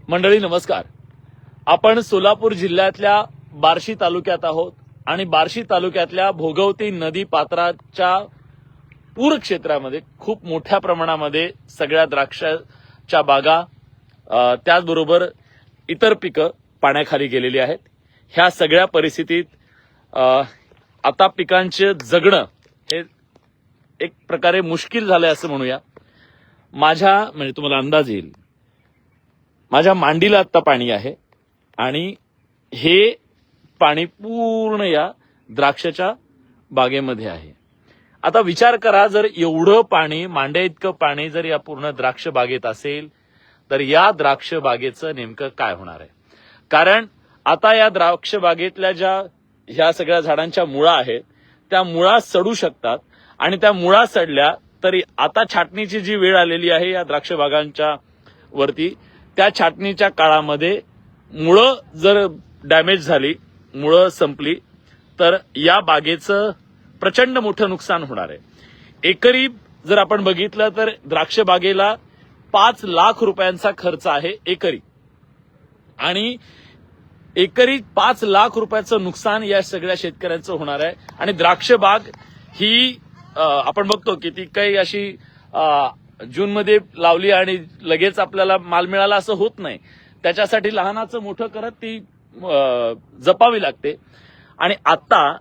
मंडळी नमस्कार. आपण सोलापूर जिल्ह्यातल्या बार्शी तालुक्यात आहोत आणि बार्शी तालुक्यातल्या भोगवती नदी पात्राच्या पूर क्षेत्रामध्ये खूप मोठ्या प्रमाणामध्ये सगळ्या द्राक्षाच्या बागा त्याचबरोबर इतर पिकं पाण्याखाली गेलेली आहेत. ह्या सगळ्या परिस्थितीत आता पिकांचे जगणं हे एक प्रकारे मुश्किल झालंय असं म्हणूया. म्हणजे तुम्हाला अंदाज येईल, माझ्या मांडीला आता पाणी आहे आणि हे पाणी पूर्ण या द्राक्षाच्या बागेमध्ये आहे. आता विचार करा, जर एवढं पाणी, मांड्या इतकं पाणी जर या पूर्ण द्राक्ष बागेत असेल तर या द्राक्ष बागेचं नेमकं काय होणार आहे. कारण आता या द्राक्ष बागेतल्या ह्या सगळ्या झाडांच्या मुळा आहेत त्या मुळा सडू शकतात आणि त्या मुळा सडल्या तरी आता छाटणीची जी वेळ आलेली आहे या द्राक्ष बागांच्या वरती, त्या छाटणीच्या काळामध्ये मुळं जर डॅमेज झाली, मुळं संपली तर या बागेचं प्रचंड मोठं नुकसान होणार आहे. एकरी जर आपण बघितलं तर द्राक्ष बागेला 5 लाख रुपयांचा खर्च आहे एकरी, आणि एकरी 5 लाख रुपयाचं नुकसान या सगळ्या शेतकऱ्यांचं होणार आहे. आणि द्राक्ष बाग ही आपण बघतो की ती काही अशी जूनमध्ये लावली आणि लगेच आपल्याला माल मिळाला असं होत नाही. त्याच्यासाठी लहानाचं मोठं करत ती जपावी लागते. आणि आता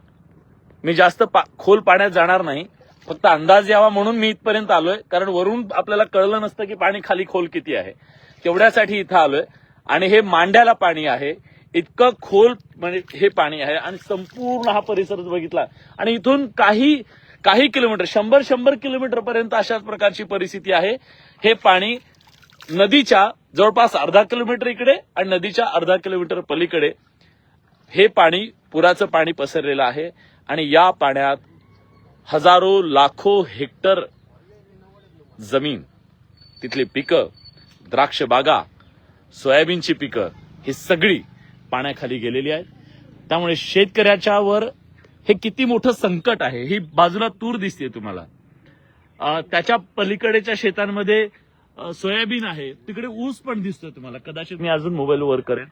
मी जास्त खोल पाण्यात जाणार नाही, फक्त अंदाज यावा म्हणून मी इथपर्यंत आलोय. कारण वरून आपल्याला कळलं नसतं की पाणी खाली खोल किती आहे, तेवढ्यासाठी इथं आलोय. आणि हे मांड्याला पाणी आहे, इतकं खोल म्हणजे हे पाणी आहे. आणि संपूर्ण हा परिसर बघितला आणि इथून काही किलोमीटर, 100 किलोमीटर पर्यंत अशाच प्रकारची परिस्थिती आहे. हे पाणी नदीच्या जवळपास अर्धा किलोमीटर इकडे आणि नदीच्या अर्धा किलोमीटर पलीकडे हे पाणी, पुराचं पाणी पसरलेलं आहे. आणि या पाण्यात हजारो लाखो हेक्टर जमीन, तिथली पिकं, द्राक्ष बागा, सोयाबीनची पिकं ही सगळी पाण्याखाली गेलेली आहेत. त्यामुळे शेतकऱ्याच्या वर हे किती मोठं संकट आहे. ही बाजूला तूर दिसते तुम्हाला, त्याच्या पलीकडेच्या शेतांमध्ये सोयाबीन आहे, तिकडे ऊस पण दिसतोय तुम्हाला. कदाचित मी अजून मोबाईल वर करेन,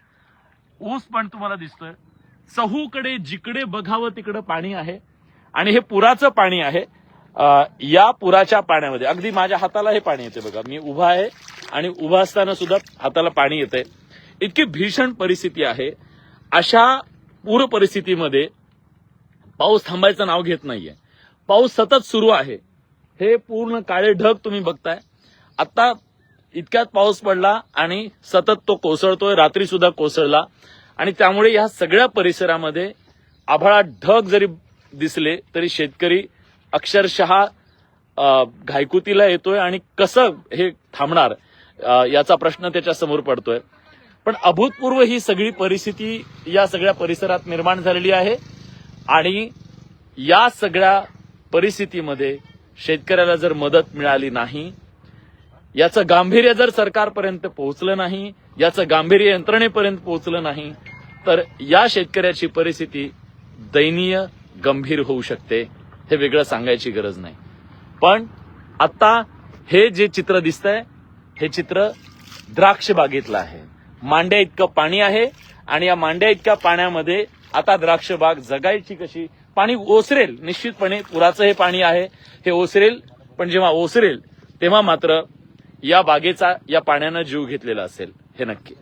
ऊस पण तुम्हाला दिसतोय. चहूकडे जिकडे बघावं तिकडे पाणी आहे. आणि हे पुराचं पाणी आहे. या पुराच्या पाण्यामध्ये अगदी माझ्या हाताला हे पाणी येते बघा. मी उभा आहे आणि उभा असताना सुद्धा हाताला पाणी येतंय. इतकी भीषण परिस्थिती आहे. अशा पूर परिस्थितीमध्ये पाऊस थांबायचं नाव घेत नाहीये. पाऊस सतत सुरू आहे. हे पूर्ण काळे ढग तुम्ही बघताय. आता इतक्यात पाऊस पडला आणि सतत तो कोसळतोय, रात्री सुद्धा कोसळला. आणि त्यामुळे या सगळ्या परिसरामध्ये आभाळात ढग जरी दिसले तरी शेतकरी अक्षरशः घायकुतीला येतोय. आणि कसं हे थांबणार याचा प्रश्न त्याच्या समोर पडतोय. पण अभूतपूर्व ही सगळी परिस्थिती या सगळ्या परिसरात निर्माण झालेली आहे. आणि या सगळ्या परिस्थितीमध्ये शेतकऱ्याला जर मदत मिळाली नाही, याचं गांभीर्य जर सरकारपर्यंत पोहोचलं नाही, याचं गांभीर्य यंत्रणेपर्यंत पोहोचलं नाही, तर या शेतकऱ्याची परिस्थिती दयनीय, गंभीर होऊ शकते. हे वेगळं सांगायची गरज नाही. पण आता हे जे चित्र दिसतंय हे चित्र द्राक्ष बागेतलं आहे. मांड्या इतकं पाणी आहे आणि या मांड्या इतक्या पाण्यामध्ये आता द्राक्ष बाग जगायची कशी. पाणी ओसरेल निश्चितपणे, पुराचं हे पाणी आहे, हे ओसरेल. पण जेव्हा ओसरेल तेव्हा मात्र या बागेचा या पाण्यानं जीव घेतलेला असेल, हे नक्की.